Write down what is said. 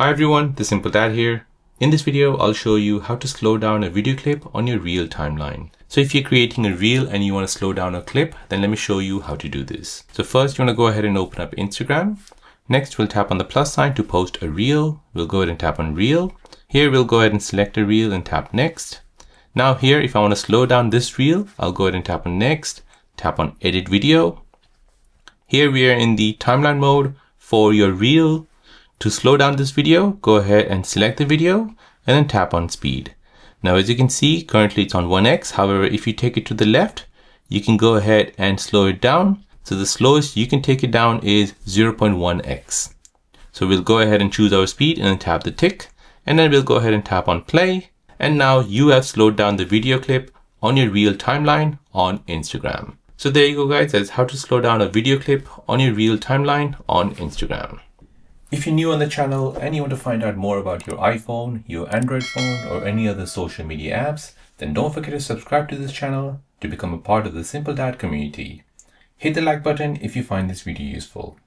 Hi everyone, The Simple Dad here. In this video, I'll show you how to slow down a video clip on your Reel timeline. So if you're creating a Reel and you want to slow down a clip, then let me show you how to do this. So first, you want to go ahead and open up Instagram. Next, we'll tap on the plus sign to post a Reel. We'll go ahead and tap on Reel. Here, we'll go ahead and select a Reel and tap Next. Now here, if I want to slow down this Reel, I'll go ahead and tap on Next, tap on Edit Video. Here we are in the timeline mode for your Reel. To slow down this video, go ahead and select the video and then tap on speed. Now, as you can see, currently it's on 1x. However, if you take it to the left, you can go ahead and slow it down. So the slowest you can take it down is 0.1x. So we'll go ahead and choose our speed and then tap the tick. And then we'll go ahead and tap on play. And now you have slowed down the video clip on your Reel timeline on Instagram. So there you go, guys. That's how to slow down a video clip on your Reel timeline on Instagram. If you're new on the channel and you want to find out more about your iPhone, your Android phone, or any other social media apps, then don't forget to subscribe to this channel to become a part of the Simple Dad community. Hit the like button if you find this video useful.